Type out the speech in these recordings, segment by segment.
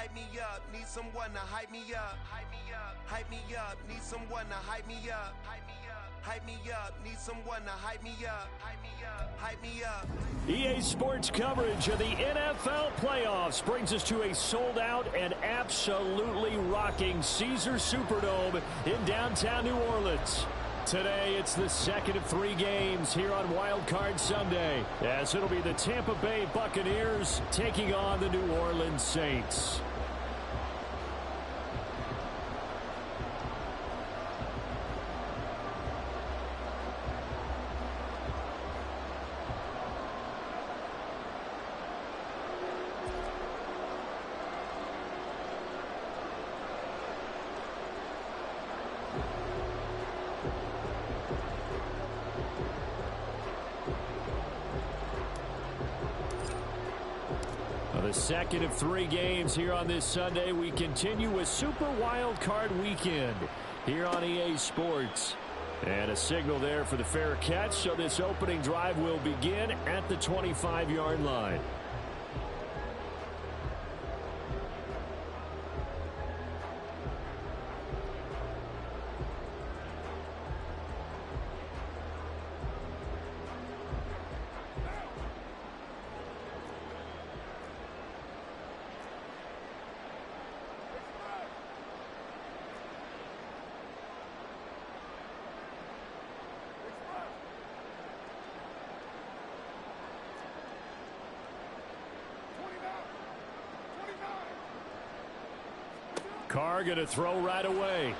hype me up. Need someone to hype me up. Hype me up. Hype me up. Need someone to hype me up. Hype me up. Hype me up. Need someone to hype me up. Hype me up. Hype me up. EA Sports coverage of the NFL playoffs brings us to a sold-out and absolutely rocking Caesars Superdome in downtown New Orleans. Today, it's the second of 3 games here on Wild Card Sunday, as it'll be the Tampa Bay Buccaneers taking on the New Orleans Saints. The second of 3 games here on this Sunday. We continue with Super Wild Card Weekend here on EA Sports. And a signal there for the fair catch, so this opening drive will begin at the 25-yard line. Carr going to throw right away.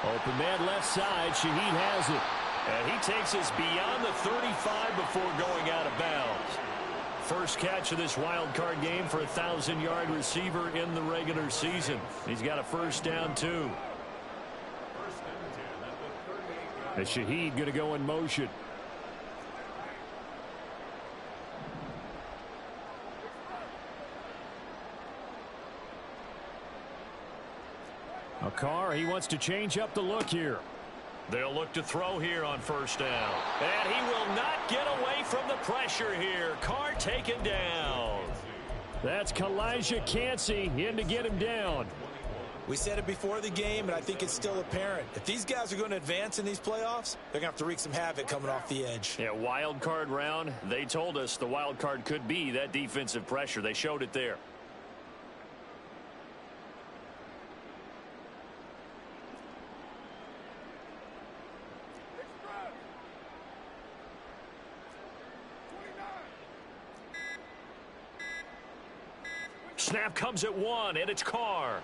Open man left side. Shaheed has it. And he takes us beyond the 35 before going out of bounds. First catch of this wild card game for a 1,000-yard receiver in the regular season. He's got a first down, too. And Shaheed going to go in motion. Carr, he wants to change up the look here. They'll look to throw here on first down. And he will not get away from the pressure here. Carr taken down. That's Kalijah Cansey in to get him down. We said it before the game, and I think it's still apparent. If these guys are going to advance in these playoffs, they're going to have to wreak some havoc coming off the edge. Yeah, wild card round. They told us the wild card could be that defensive pressure. They showed it there. Snap comes at 1, and it's Carr.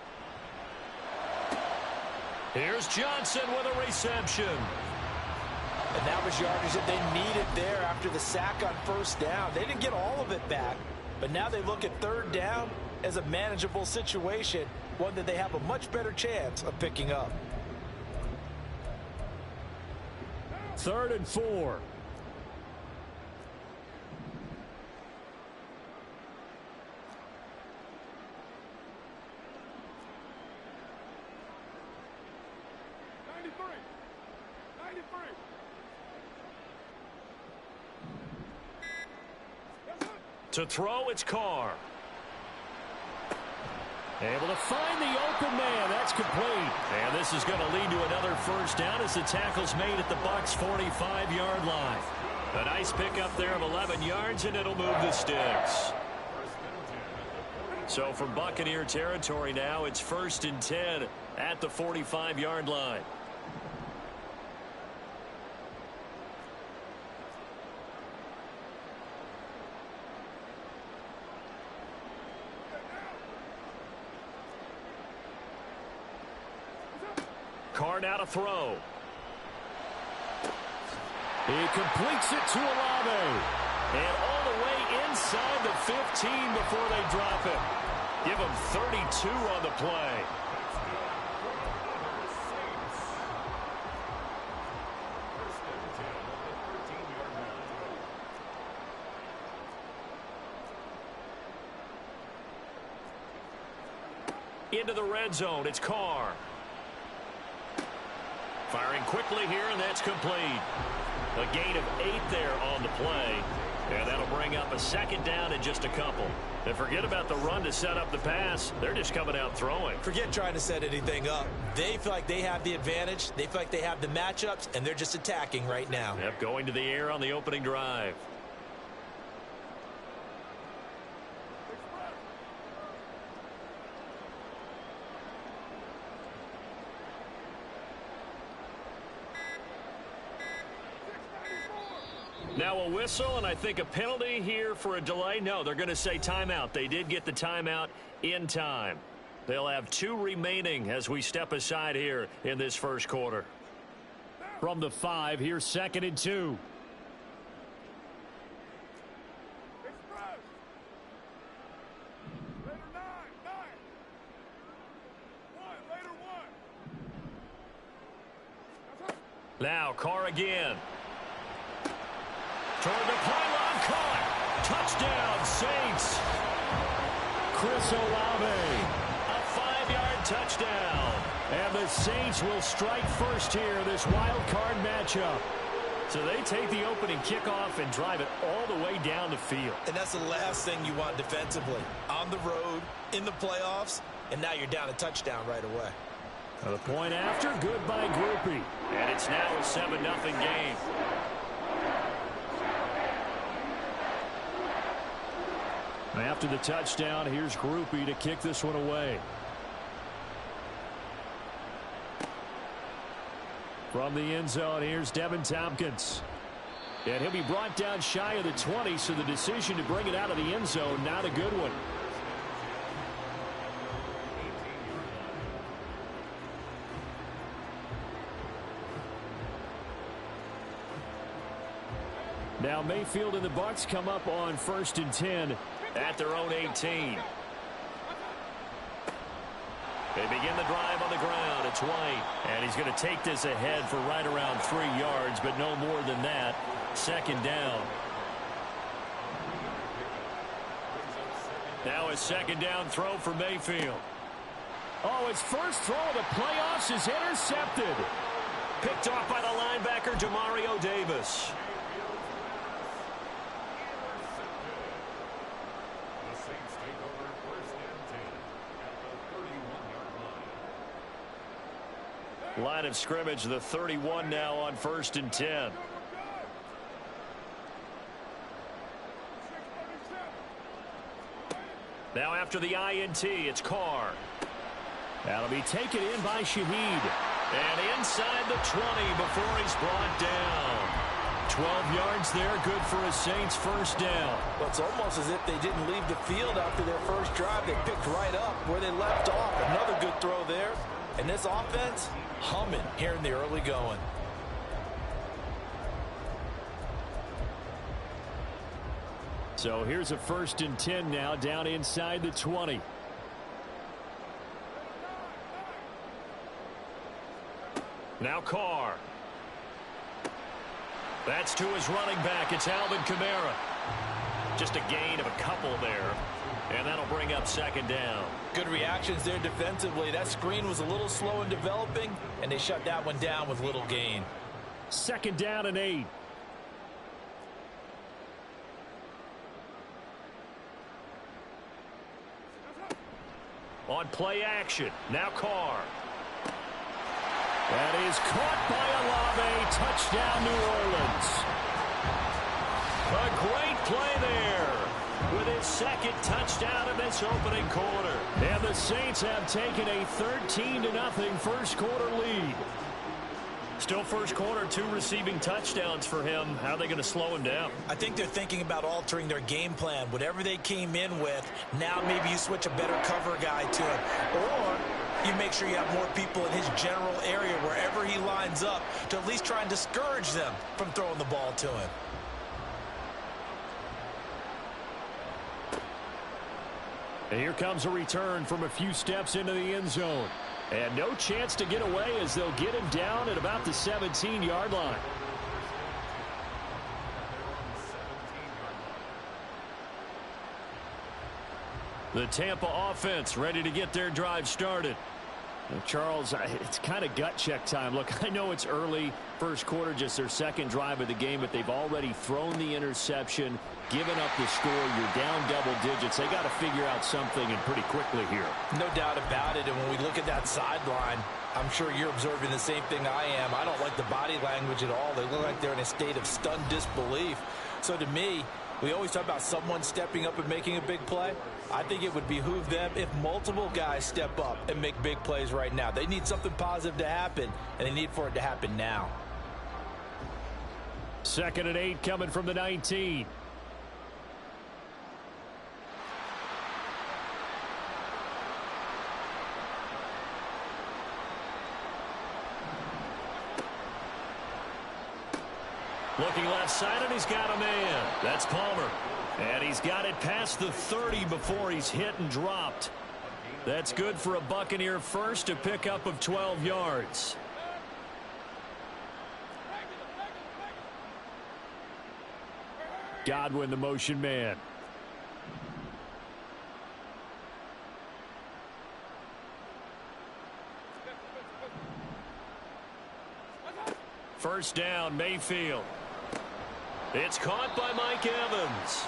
Here's Johnson with a reception. And that was yardage that they needed there after the sack on first down. They didn't get all of it back, but now they look at third down as a manageable situation, one that they have a much better chance of picking up. 3rd and 4. To throw, it's Carr. Able to find the open man. That's complete. And this is going to lead to another first down as the tackle's made at the Bucs' 45-yard line. A nice pickup there of 11 yards, and it'll move the sticks. So from Buccaneer territory now, it's 1st and 10 at the 45-yard line. Carr now to throw. He completes it to Olave. And all the way inside the 15 before they drop it. Give him 32 on the play. Into the red zone, it's Carr. Firing quickly here, and that's complete. A gain of 8 there on the play. And that'll bring up a second down and just a couple. And forget about the run to set up the pass. They're just coming out throwing. Forget trying to set anything up. They feel like they have the advantage. They feel like they have the matchups, and they're just attacking right now. Yep, going to the air on the opening drive. Now a whistle, and I think a penalty here for a delay. No, they're going to say timeout. They did get the timeout in time. They'll have 2 remaining as we step aside here in this first quarter. From the 5, here's 2nd and 2. Now Carr again. Toward the pylon, caught. Touchdown, Saints. Chris Olave, a 5-yard touchdown. And the Saints will strike first here, this wild card matchup. So they take the opening kickoff and drive it all the way down the field. And that's the last thing you want defensively. On the road, in the playoffs, and now you're down a touchdown right away. The point after, good by Groupie. And it's now a 7-0 game. After the touchdown, here's Groupie to kick this one away. From the end zone, here's Devin Tompkins. And he'll be brought down shy of the 20, so the decision to bring it out of the end zone, not a good one. Now Mayfield and the Bucs come up on 1st and 10 at their own 18. They begin the drive on the ground. It's White, and he's going to take this ahead for right around 3 yards, but no more than that. 2nd down. Now a 2nd down throw for Mayfield. Oh, his first throw of the playoffs is intercepted. Picked off by the linebacker, Demario Davis. Line of scrimmage, the 31 now on 1st and 10. Now after the INT, it's Carr. That'll be taken in by Shaheed. And inside the 20 before he's brought down. 12 yards there, good for a Saints first down. Well, it's almost as if they didn't leave the field after their first drive. They picked right up where they left off. Another good throw there. And this offense, humming here in the early going. So here's a 1st and 10 now, down inside the 20. Now Carr. That's to his running back. It's Alvin Kamara. Just a gain of a couple there. And that'll bring up 2nd down. Good reactions there defensively. That screen was a little slow in developing, and they shut that one down with little gain. 2nd down and 8. On play action. Now Carr. That is caught by Olave. Touchdown, New Orleans. A great play there with his 2nd touchdown of this opening quarter. And the Saints have taken a 13-0 first quarter lead. Still first quarter, 2 receiving touchdowns for him. How are they going to slow him down? I think they're thinking about altering their game plan. Whatever they came in with, now maybe you switch a better cover guy to him. Or you make sure you have more people in his general area wherever he lines up to at least try and discourage them from throwing the ball to him. And here comes a return from a few steps into the end zone. And no chance to get away as they'll get him down at about the 17-yard line. The Tampa offense ready to get their drive started. Charles, it's kind of gut check time. Look, I know it's early, first quarter, just their second drive of the game, but they've already thrown the interception, given up the score. You're down double digits. They got to figure out something, and pretty quickly here. No doubt about it, and when we look at that sideline, I'm sure you're observing the same thing I am. I don't like the body language at all. They look like they're in a state of stunned disbelief. So to me, we always talk about someone stepping up and making a big play. I think it would behoove them if multiple guys step up and make big plays right now. They need something positive to happen, and they need for it to happen now. 2nd and 8 coming from the 19. Looking left side, and he's got a man. That's Palmer. And he's got it past the 30 before he's hit and dropped. That's good for a Buccaneer first, a pickup of 12 yards. Godwin, the motion man. First down, Mayfield. It's caught by Mike Evans.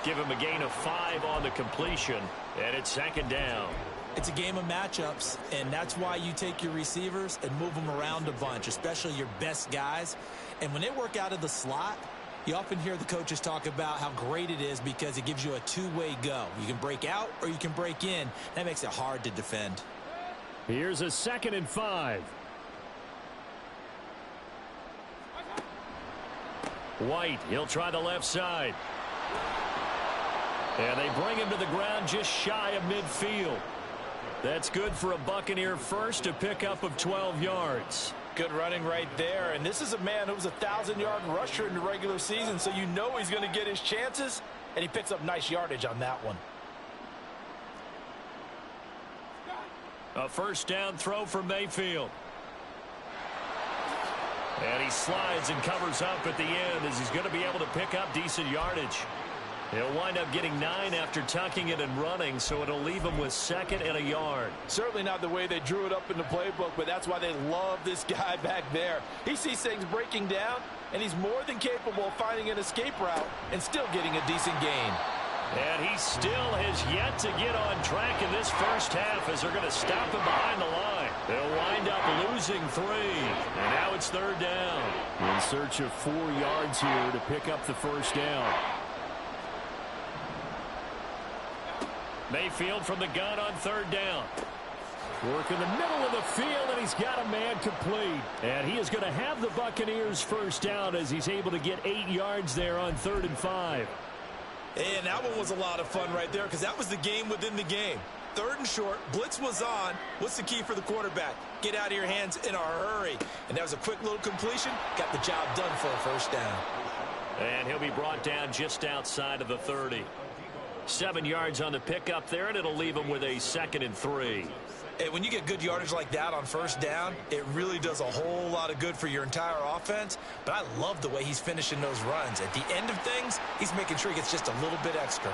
Give him a gain of 5 on the completion, and it's 2nd down. It's a game of matchups, and that's why you take your receivers and move them around a bunch, especially your best guys. And when they work out of the slot, you often hear the coaches talk about how great it is because it gives you a two-way go. You can break out or you can break in. That makes it hard to defend. Here's a 2nd and 5. White, he'll try the left side. And they bring him to the ground just shy of midfield. That's good for a Buccaneer first, a pickup of 12 yards. Good running right there. And this is a man who was a 1,000-yard rusher in the regular season, so you know he's going to get his chances, and he picks up nice yardage on that one. A first down throw for Mayfield. And he slides and covers up at the end as he's going to be able to pick up decent yardage. He'll wind up getting 9 after tucking it and running, so it'll leave him with 2nd and a yard. Certainly not the way they drew it up in the playbook, but that's why they love this guy back there. He sees things breaking down, and he's more than capable of finding an escape route and still getting a decent gain. And he still has yet to get on track in this first half as they're going to stop him behind the line. They'll wind up losing 3. And now it's 3rd down. In search of 4 yards here to pick up the first down. Mayfield from the gun on 3rd down. Work in the middle of the field, and he's got a man complete. And he is going to have the Buccaneers first down as he's able to get 8 yards there on 3rd and 5. And that one was a lot of fun right there because that was the game within the game. 3rd and short, blitz was on. What's the key for the quarterback? Get out of your hands in a hurry. And that was a quick little completion. Got the job done for a first down. And he'll be brought down just outside of the 30. 7 yards on the pickup there, and it'll leave him with a 2nd and 3. And when you get good yardage like that on first down, it really does a whole lot of good for your entire offense. But I love the way he's finishing those runs. At the end of things, he's making sure he gets just a little bit extra.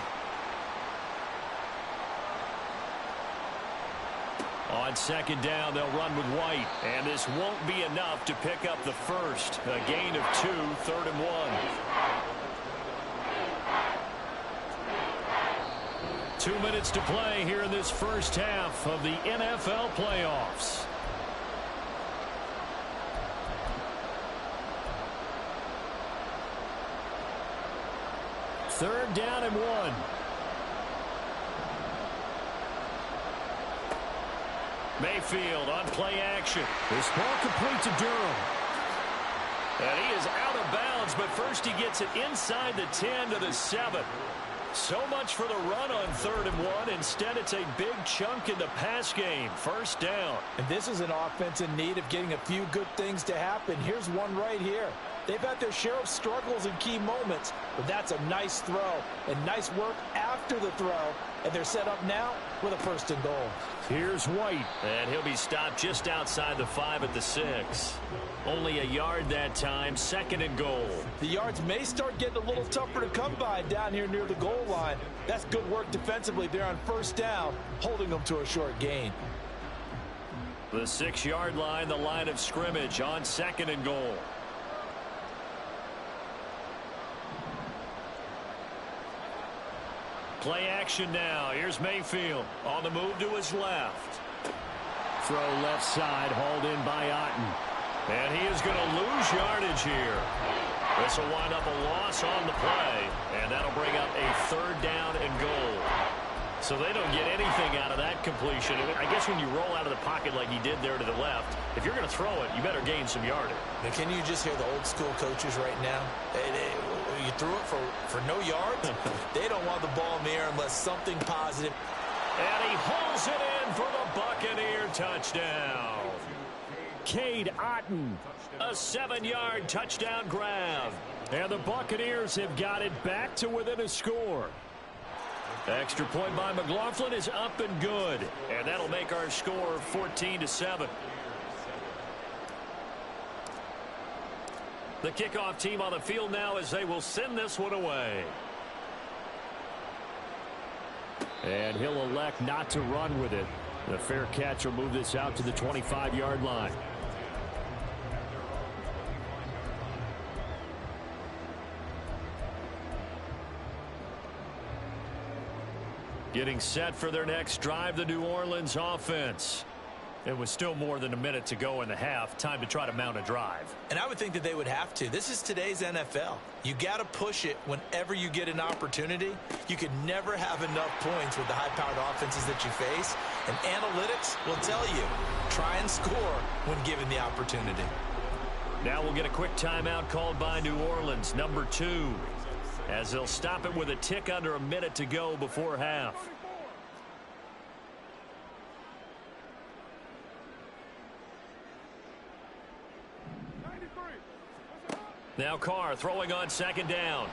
On 2nd down, they'll run with White. And this won't be enough to pick up the first. A gain of 2, 3rd and 1. 2 minutes to play here in this first half of the NFL playoffs. Third down and 1. Mayfield on play action. This ball complete to Durham. And he is out of bounds, but first he gets it inside the 10 to the 7. So much for the run on 3rd and 1. Instead, it's a big chunk in the pass game. First down. And this is an offense in need of getting a few good things to happen. Here's one right here. They've had their share of struggles in key moments, but that's a nice throw and nice work after the throw. And they're set up now with a 1st and goal. Here's White, and he'll be stopped just outside the 5 at the 6. Only a yard that time, 2nd and goal. The yards may start getting a little tougher to come by down here near the goal line. That's good work defensively there on 1st down, holding them to a short gain. The 6-yard line, the line of scrimmage on 2nd and goal. Play action now. Here's Mayfield on the move to his left. Throw left side, hauled in by Otten. And he is going to lose yardage here. This will wind up a loss on the play, and that'll bring up a 3rd down and goal. So they don't get anything out of that completion. I guess when you roll out of the pocket like he did there to the left, if you're going to throw it, you better gain some yardage. Now, can you just hear the old school coaches right now? You threw it for no yards. They don't want the ball in the air unless something positive. And he hauls it in for the Buccaneer touchdown. Cade Otten, a 7-yard touchdown grab. And the Buccaneers have got it back to within a score. Extra point by McLaughlin is up and good. And that'll make our score 14-7. The kickoff team on the field now as they will send this one away. And he'll elect not to run with it. The fair catch will move this out to the 25-yard line. Getting set for their next drive, the New Orleans offense. It was still more than a minute to go in the half. Time to try to mount a drive. And I would think that they would have to. This is today's NFL. You got to push it whenever you get an opportunity. You could never have enough points with the high-powered offenses that you face. And analytics will tell you, try and score when given the opportunity. Now we'll get a quick timeout called by New Orleans, number 2. As they'll stop it with a tick under a minute to go before half. Now Carr throwing on 2nd down.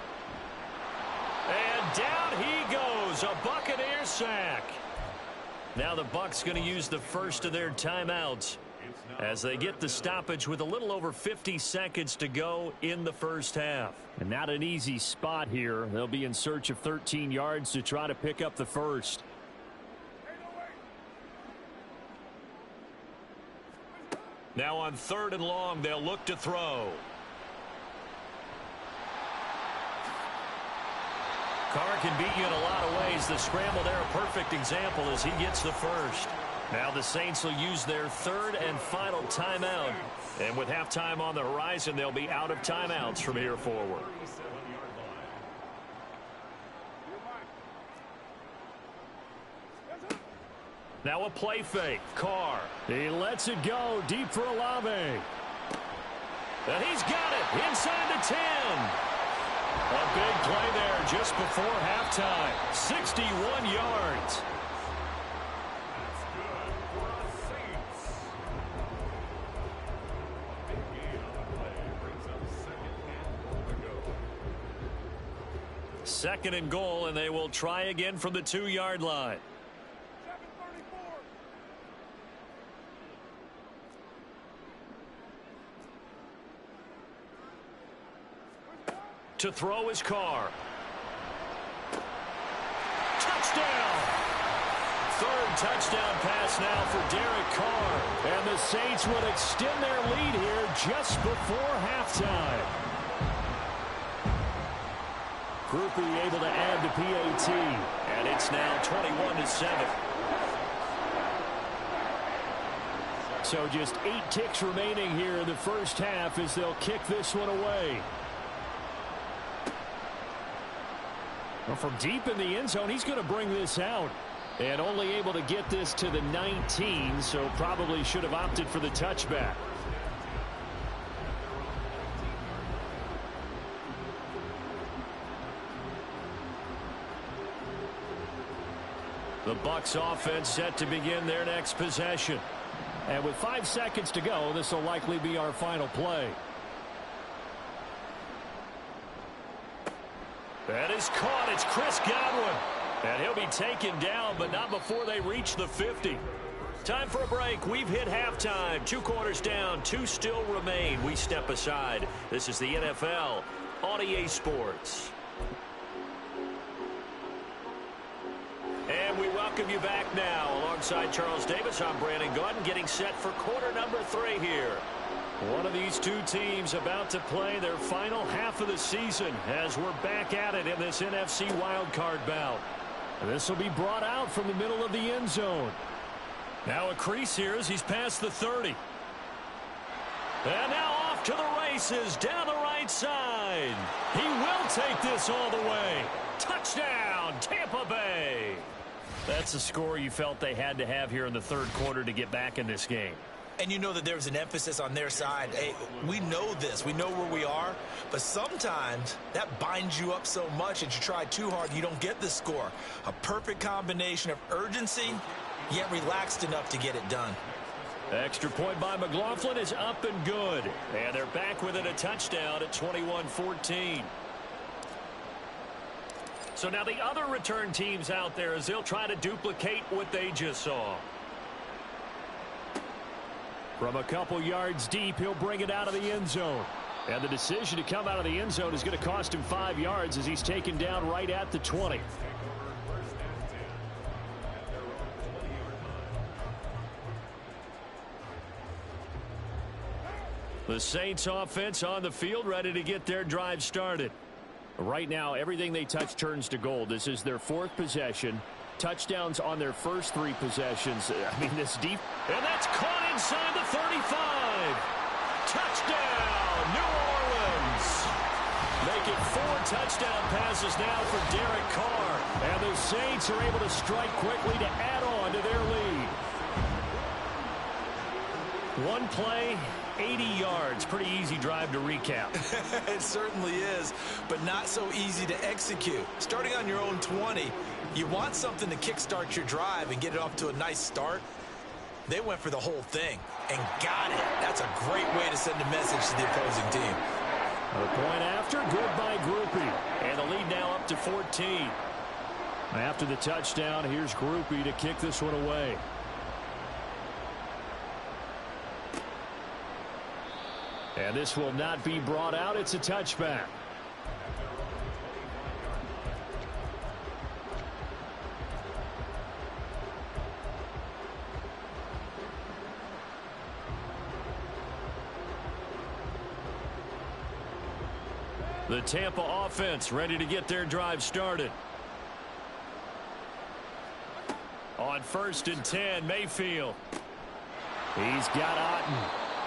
And down he goes. A Buccaneer sack. Now the Bucs going to use the first of their timeouts as they get the stoppage with a little over 50 seconds to go in the first half. And not an easy spot here. They'll be in search of 13 yards to try to pick up the first. Now on 3rd and long, they'll look to throw. Carr can beat you in a lot of ways. The scramble there, a perfect example as he gets the first. Now the Saints will use their 3rd and final timeout. And with halftime on the horizon, they'll be out of timeouts from here forward. Now a play fake. Carr. He lets it go deep for Olave. And he's got it inside the 10. A big play there just before halftime. 61 yards. Second and goal, and they will try again from the 2-yard line. To throw his Carr. Touchdown! 3rd touchdown pass now for Derek Carr. And the Saints will extend their lead here just before halftime. Groupie able to add the PAT. And it's now 21-7. So just 8 ticks remaining here in the first half as they'll kick this one away. Well, from deep in the end zone, he's going to bring this out. And only able to get this to the 19, so probably should have opted for the touchback. The Bucs offense set to begin their next possession. And with 5 seconds to go, this will likely be our final play. That is caught. It's Chris Godwin. And he'll be taken down, but not before they reach the 50. Time for a break. We've hit halftime. 2 quarters down. 2 still remain. We step aside. This is the NFL on EA Sports. And we welcome welcome you back now. Alongside Charles Davis, I'm Brandon Gaudin, getting set for quarter number 3 here. One of these two teams about to play their final half of the season as we're back at it in this NFC wildcard bout. This will be brought out from the middle of the end zone. Now a crease here as he's past the 30. And now off to the races down the right side. He will take this all the way. Touchdown, Tampa Bay. That's the score you felt they had to have here in the third quarter to get back in this game. And you know that there's an emphasis on their side. Hey, we know this. We know where we are. But sometimes that binds you up so much that you try too hard, you don't get the score. A perfect combination of urgency, yet relaxed enough to get it done. Extra point by McLaughlin is up and good. And they're back within a touchdown at 21-14. So now the other return teams out there as they'll try to duplicate what they just saw. From a couple yards deep, he'll bring it out of the end zone. And the decision to come out of the end zone is going to cost him 5 yards as he's taken down right at the 20. The Saints offense on the field, ready to get their drive started. Right now, everything they touch turns to gold. This is their 4th possession. Touchdowns on their first 3 possessions. I mean, this deep. And that's caught inside the 35. Touchdown, New Orleans. Make it 4 touchdown passes now for Derek Carr. And the Saints are able to strike quickly to add on to their lead. One play, 80 yards. Pretty easy drive to recap. It certainly is, but not so easy to execute. Starting on your own 20, you want something to kickstart your drive and get it off to a nice start. They went for the whole thing and got it. That's a great way to send a message to the opposing team. A point after, good by Groupie. And the lead now up to 14. After the touchdown, here's Groupie to kick this one away. And this will not be brought out. It's a touchback. The Tampa offense ready to get their drive started. On 1st and 10, Mayfield. He's got Otten.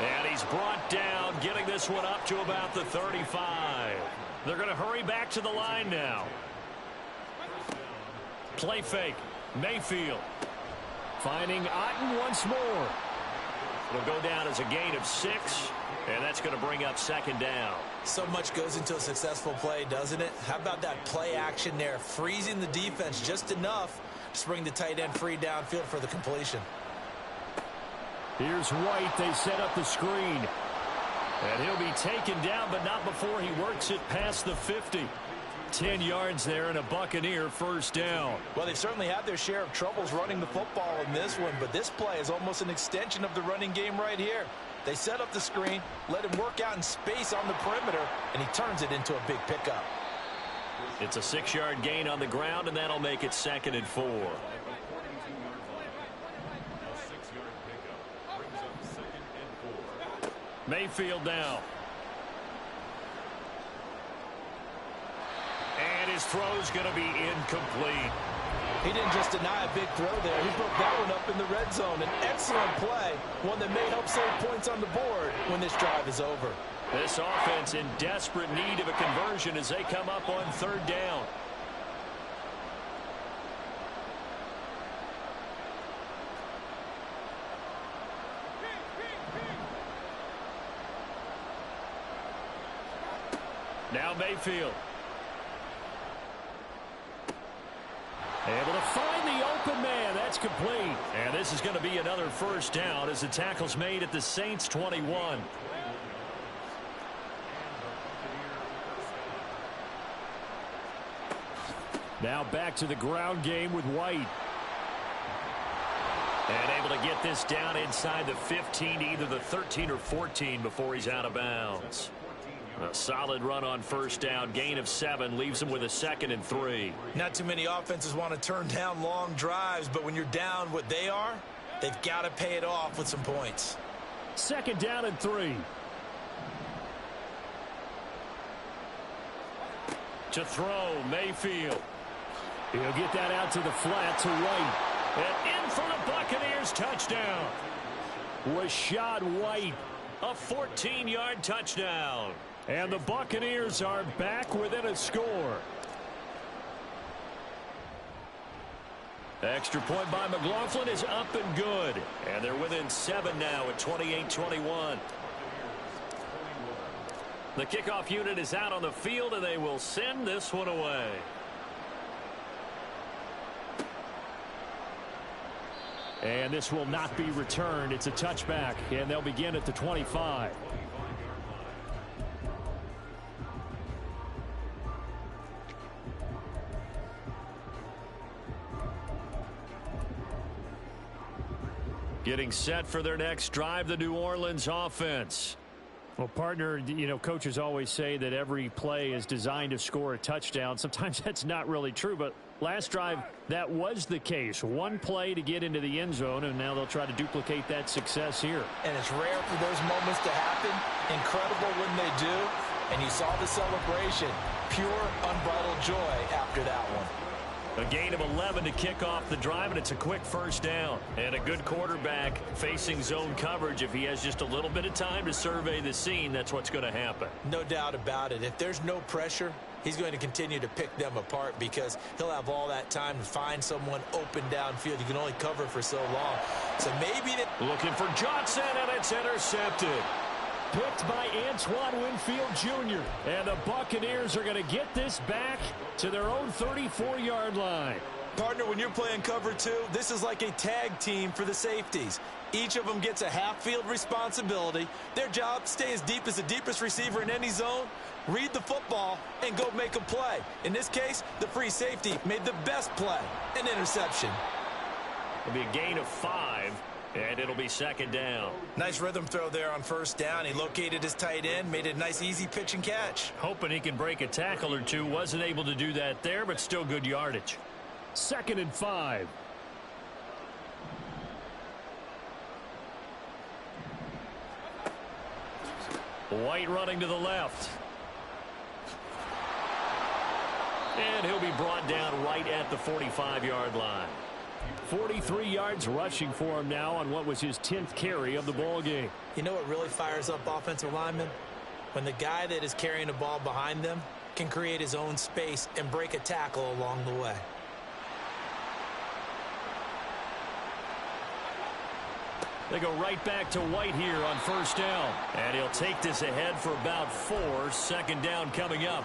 And he's brought down, getting this one up to about the 35. They're going to hurry back to the line now. Play fake. Mayfield. Finding Otten once more. It'll go down as a gain of 6. And that's going to bring up 2nd down. So much goes into a successful play, doesn't it? How about that play action there? Freezing the defense just enough to bring the tight end free downfield for the completion. Here's White. They set up the screen. And he'll be taken down, but not before he works it past the 50. 10 yards there and a Buccaneer 1st down. Well, they've certainly had their share of troubles running the football in this one, but this play is almost an extension of the running game right here. They set up the screen, let him work out in space on the perimeter, and he turns it into a big pickup. It's a 6-yard gain on the ground, and that'll make it 2nd and 4. Mayfield now. And his throw's going to be incomplete. He didn't just deny a big throw there. He broke that one up in the red zone. An excellent play, one that may help save points on the board when this drive is over. This offense in desperate need of a conversion as they come up on 3rd down. Now Mayfield. Able to find the open man. That's complete. And this is going to be another 1st down as the tackle's made at the Saints 21. Now back to the ground game with White. And able to get this down inside the 15 to either the 13 or 14 before he's out of bounds. A solid run on first down. Gain of 7 leaves them with a 2nd and 3. Not too many offenses want to turn down long drives, but when you're down what they are, they've got to pay it off with some points. 2nd down and 3. To throw, Mayfield. He'll get that out to the flat to White. And in for the Buccaneers touchdown. Rashad White, a 14-yard touchdown. And the Buccaneers are back within a score. Extra point by McLaughlin is up and good. And they're within 7 now at 28-21. The kickoff unit is out on the field, and they will send this one away. And this will not be returned. It's a touchback, and they'll begin at the 25. Getting set for their next drive, the New Orleans offense. Well, partner, you know, coaches always say that every play is designed to score a touchdown. Sometimes that's not really true, but last drive, that was the case. One play to get into the end zone, and now they'll try to duplicate that success here. And it's rare for those moments to happen. Incredible when they do. And you saw the celebration. Pure, unbridled joy after that one. A gain of 11 to kick off the drive, and it's a quick first down. And a good quarterback facing zone coverage. If he has just a little bit of time to survey the scene, that's what's going to happen. No doubt about it. If there's no pressure, he's going to continue to pick them apart because he'll have all that time to find someone open downfield. You can only cover for so long. So maybe looking for Johnson, and it's intercepted. Picked by Antoine Winfield Jr. And the Buccaneers are going to get this back to their own 34-yard line. Partner, when you're playing cover 2, this is like a tag team for the safeties. Each of them gets a half-field responsibility. Their job, stay as deep as the deepest receiver in any zone, read the football, and go make a play. In this case, the free safety made the best play, an interception. It'll be a gain of 5. And it'll be 2nd down. Nice rhythm throw there on first down. He located his tight end, made it a nice, easy pitch and catch. Hoping he can break a tackle or two. Wasn't able to do that there, but still good yardage. 2nd and 5. White running to the left. And he'll be brought down right at the 45-yard line. 43 yards rushing for him now on what was his 10th carry of the ball game. You know what really fires up offensive linemen? When the guy that is carrying the ball behind them can create his own space and break a tackle along the way. They go right back to White here on first down. And he'll take this ahead for about 4. 2nd down coming up.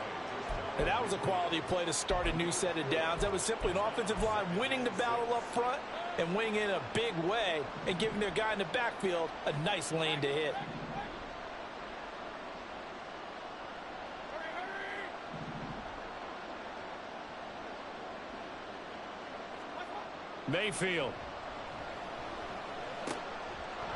And that was a quality play to start a new set of downs. That was simply an offensive line winning the battle up front and winning in a big way and giving their guy in the backfield a nice lane to hit. Mayfield.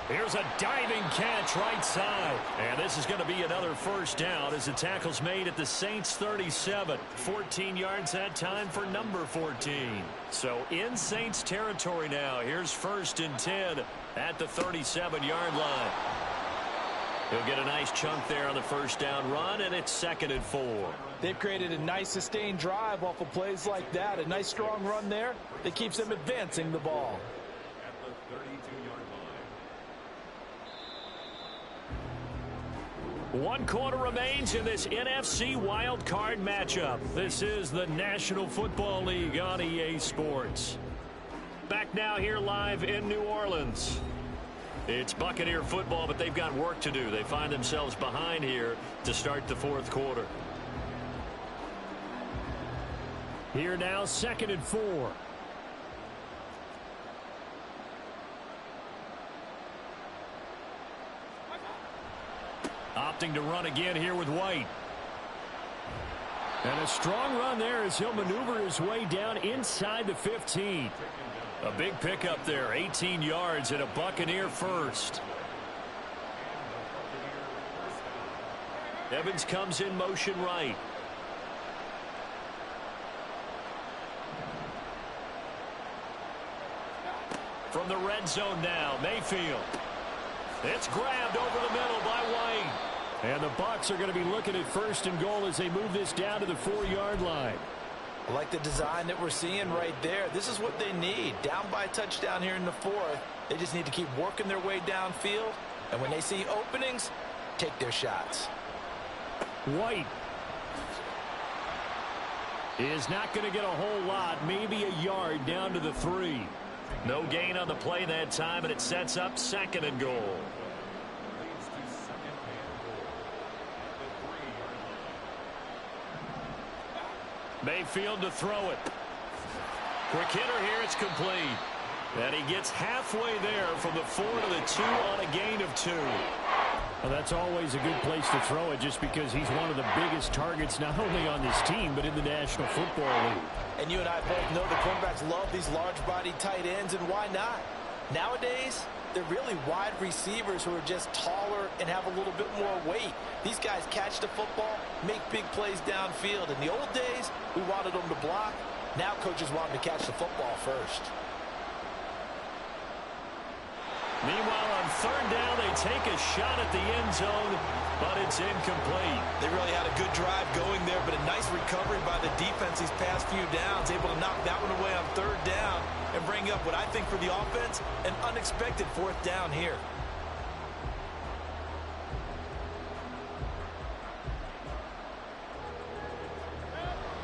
Here's a diving catch right side. And this is going to be another first down as the tackle's made at the Saints 37. 14 yards that time for number 14. So in Saints territory now. Here's 1st and 10 at the 37-yard line. He'll get a nice chunk there on the first down run, and it's 2nd and 4. They've created a nice sustained drive off of plays like that. A nice strong run there that keeps them advancing the ball. One quarter remains in this NFC wild card matchup. This is the National Football League on EA Sports. Back now here live in New Orleans. It's Buccaneer football, but they've got work to do. They find themselves behind here to start the 4th quarter. Here now, 2nd and 4. Opting to run again here with White. And a strong run there as he'll maneuver his way down inside the 15. A big pickup there, 18 yards and a Buccaneer first. Evans comes in motion right. From the red zone now, Mayfield. It's grabbed over the middle by White. And the Bucs are going to be looking at 1st and goal as they move this down to the 4-yard line. I like the design that we're seeing right there. This is what they need. Down by a touchdown here in the 4th. They just need to keep working their way downfield. And when they see openings, take their shots. White is not going to get a whole lot, maybe a yard down to the 3. No gain on the play that time, and it sets up 2nd and goal. Mayfield to throw it. Quick hitter here, it's complete. And he gets halfway there from the 4 to the 2 on a gain of 2. Well, that's always a good place to throw it just because he's one of the biggest targets not only on this team but in the National Football League. And you and I both know the quarterbacks love these large-body tight ends, and why not? Nowadays, they're really wide receivers who are just taller and have a little bit more weight. These guys catch the football, make big plays downfield. In the old days, we wanted them to block. Now coaches want them to catch the football first. Meanwhile, on 3rd down, they take a shot at the end zone, but it's incomplete. They really had a good drive going there, but a nice recovery by the defense these past few downs, able to knock that one away on 3rd down and bring up what I think for the offense, an unexpected 4th down here.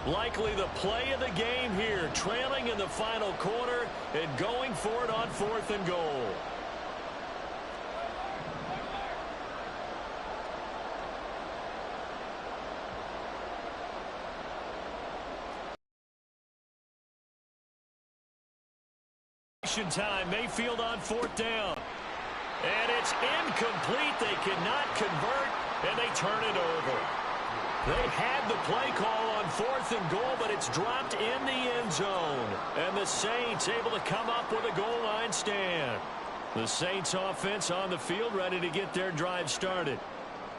Likely the play of the game here, trailing in the final quarter and going for it on 4th and goal. Time, Mayfield on 4th down. And it's incomplete. They cannot convert, and they turn it over. They had the play call on 4th and goal, but it's dropped in the end zone. And the Saints able to come up with a goal line stand. The Saints offense on the field ready to get their drive started.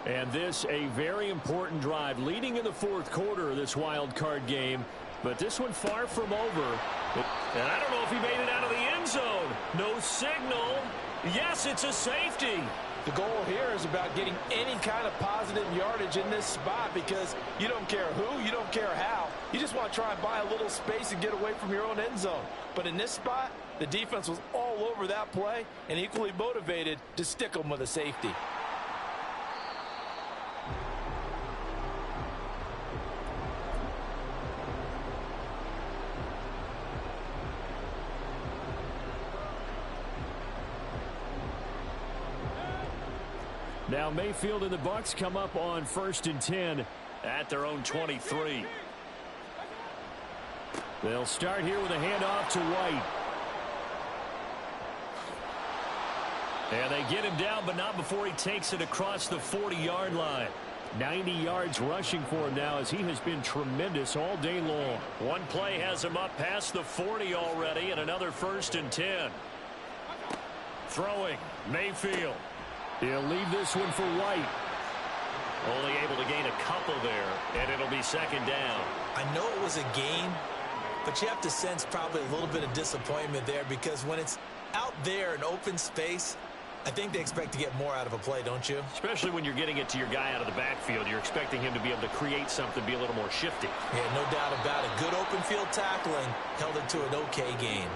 And this a very important drive leading in the 4th quarter of this wild card game. But this one far from over. And I don't know if he made it out of the end zone. No signal. Yes, it's a safety. The goal here is about getting any kind of positive yardage in this spot because you don't care who, you don't care how. You just want to try and buy a little space and get away from your own end zone. But in this spot, the defense was all over that play and equally motivated to stick them with a safety. Now Mayfield and the Bucs come up on 1st and 10 at their own 23. They'll start here with a handoff to White. And they get him down, but not before he takes it across the 40-yard line. 90 yards rushing for him now as he has been tremendous all day long. One play has him up past the 40 already, and another 1st and 10. Throwing, Mayfield. He'll leave this one for White. Only able to gain a couple there, and it'll be 2nd down. I know it was a gain, but you have to sense probably a little bit of disappointment there because when it's out there in open space, I think they expect to get more out of a play, don't you? Especially when you're getting it to your guy out of the backfield. You're expecting him to be able to create something, be a little more shifty. Yeah, no doubt about it. Good open field tackling held it to an okay gain.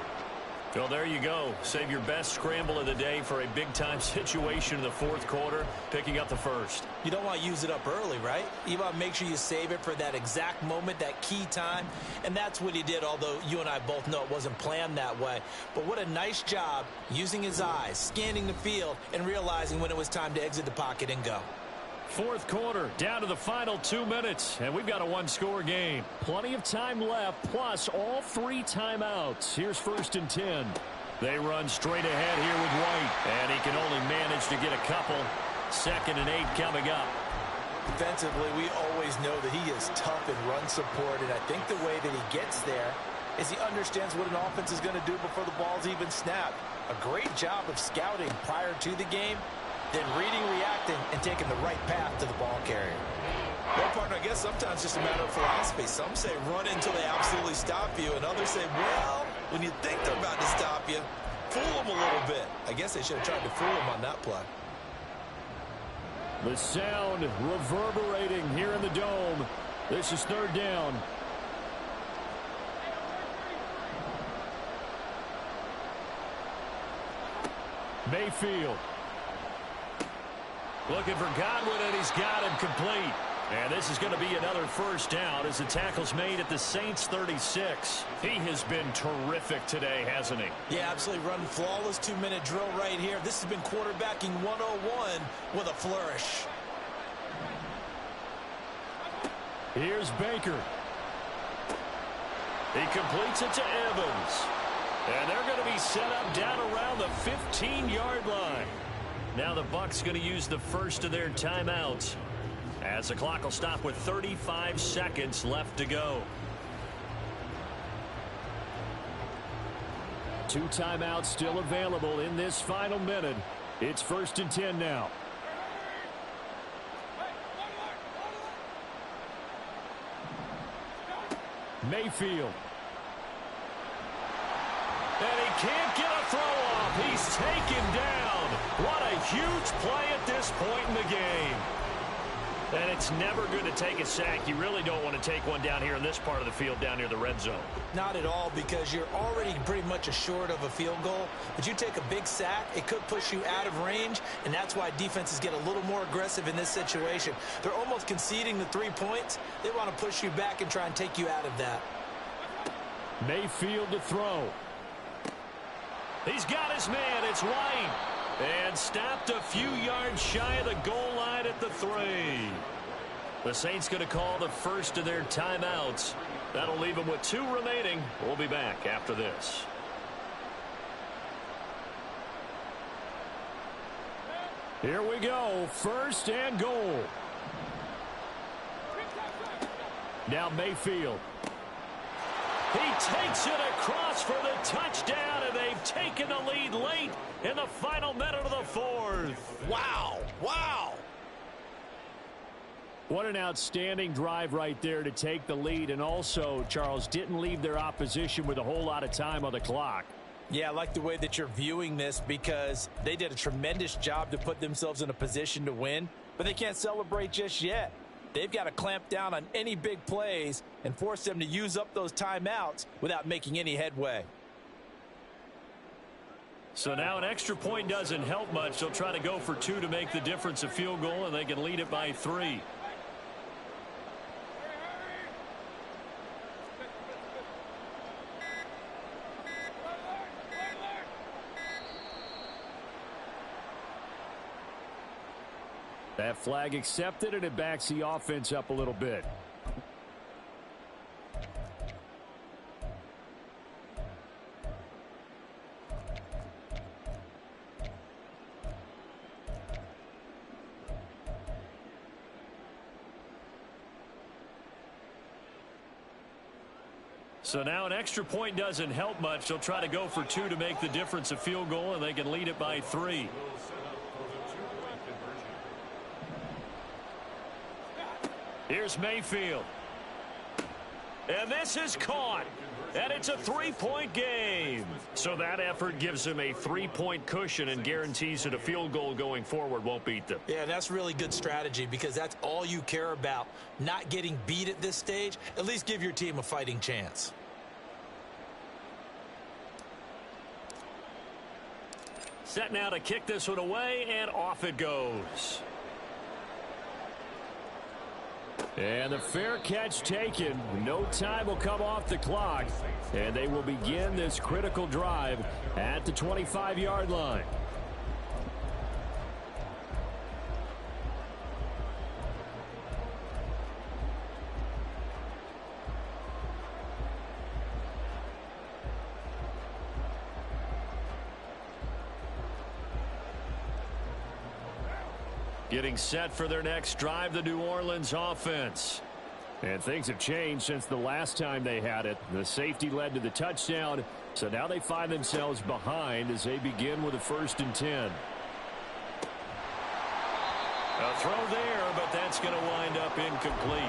Well, there you go. Save your best scramble of the day for a big-time situation in the 4th quarter, picking up the 1st. You don't want to use it up early, right? You want to make sure you save it for that exact moment, that key time. And that's what he did, although you and I both know it wasn't planned that way. But what a nice job using his eyes, scanning the field, and realizing when it was time to exit the pocket and go. 4th quarter, down to the final 2 minutes, and we've got a one-score game. Plenty of time left, plus all 3 timeouts. Here's 1st and 10. They run straight ahead here with White, and he can only manage to get a couple. 2nd and 8 coming up. Defensively, we always know that he is tough in run support, and I think the way that he gets there is he understands what an offense is going to do before the ball's even snapped. A great job of scouting prior to the game. then reading, reacting, and taking the right path to the ball carrier. Well, partner, I guess sometimes it's just a matter of philosophy. Some say run until they absolutely stop you, and others say, well, when you think they're about to stop you, fool them a little bit. I guess they should have tried to fool them on that play. The sound reverberating here in the dome. This is third down. Mayfield. Looking for Godwin, and he's got him complete. And this is going to be another first down as the tackle's made at the Saints' 36. He has been terrific today, hasn't he? Yeah, absolutely running flawless 2-minute drill right here. This has been quarterbacking 101 with a flourish. Here's Baker. He completes it to Evans. And they're going to be set up down around the 15-yard line. Now the Bucs going to use the first of their timeouts, as the clock will stop with 35 seconds left to go. 2 timeouts still available in this final minute. It's 1st and 10 now. Mayfield. And he can't get a throw off. He's taken down. What a huge play at this point in the game. And it's never good to take a sack. You really don't want to take one down here in this part of the field, down near the red zone. Not at all, because you're already pretty much assured of a field goal. But you take a big sack, it could push you out of range, and that's why defenses get a little more aggressive in this situation. They're almost conceding the 3 points. They want to push you back and try and take you out of that. Mayfield to throw. He's got his man. It's White. And stopped a few yards shy of the goal line at the 3. The Saints going to call the first of their timeouts. That'll leave them with 2 remaining. We'll be back after this. Here we go. 1st and goal. Now Mayfield. He takes it across for the touchdown, and they've taken the lead late in the final minute of the 4th. Wow. Wow. What an outstanding drive right there to take the lead, and also, Charles, didn't leave their opposition with a whole lot of time on the clock. Yeah, I like the way that you're viewing this, because they did a tremendous job to put themselves in a position to win, but they can't celebrate just yet. They've got to clamp down on any big plays and force them to use up those timeouts without making any headway. So now an extra point doesn't help much. They'll try to go for 2 to make the difference a field goal, and they can lead it by 3. That flag accepted, and it backs the offense up a little bit. So now an extra point doesn't help much. They'll try to go for 2 to make the difference a field goal, and they can lead it by 3. Here's Mayfield. And this is caught. And it's a 3-point game. So that effort gives them a 3-point cushion and guarantees that a field goal going forward won't beat them. Yeah, that's really good strategy, because that's all you care about. Not getting beat at this stage. At least give your team a fighting chance. Set now to kick this one away, and off it goes. And the fair catch taken. No time will come off the clock. And they will begin this critical drive at the 25-yard line. Getting set for their next drive, the New Orleans offense. And things have changed since the last time they had it. The safety led to the touchdown, so now they find themselves behind as they begin with a 1st and 10. A throw there, but that's going to wind up incomplete.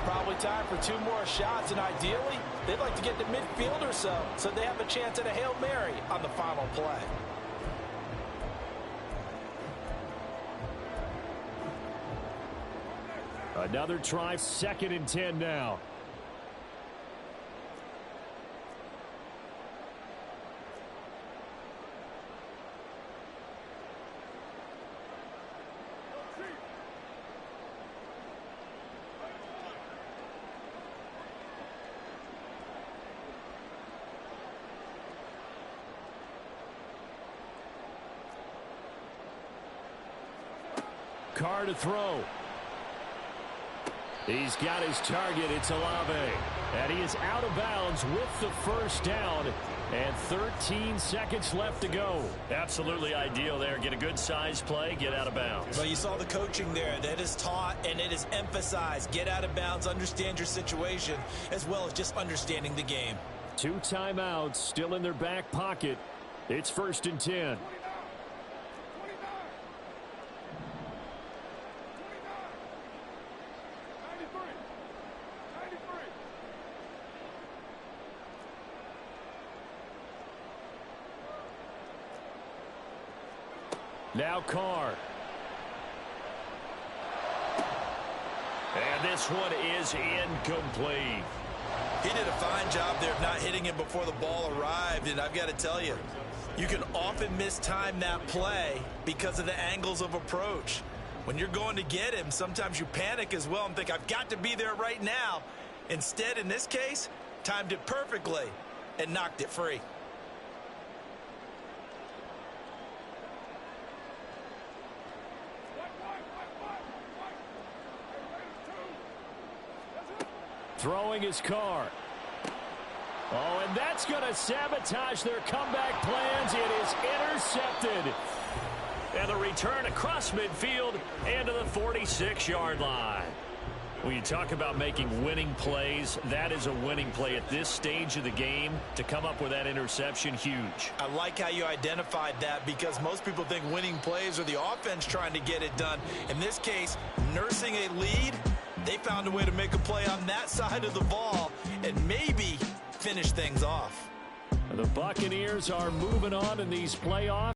Probably time for 2 more shots, and ideally, they'd like to get to midfield or so they have a chance at a Hail Mary on the final play. Another try, 2nd and 10 now. Carr to throw. He's got his target. It's Olave. And he is out of bounds with the first down. And 13 seconds left to go. Absolutely ideal there. Get a good size play, get out of bounds. Well, you saw the coaching there. That is taught and it is emphasized. Get out of bounds, understand your situation, as well as just understanding the game. 2 timeouts still in their back pocket. It's 1st and 10. Now Carr. And this one is incomplete. He did a fine job there of not hitting him before the ball arrived, and I've got to tell you, you can often mistime that play because of the angles of approach. When you're going to get him, sometimes you panic as well and think, I've got to be there right now. Instead, in this case, timed it perfectly and knocked it free. Throwing his Carr. Oh, and that's going to sabotage their comeback plans. It is intercepted. And the return across midfield and to the 46-yard line. When you talk about making winning plays, that is a winning play at this stage of the game. To come up with that interception, huge. I like how you identified that because most people think winning plays are the offense trying to get it done. In this case, nursing a lead, they found a way to make a play on that side of the ball and maybe finish things off. The Buccaneers are moving on in these playoffs.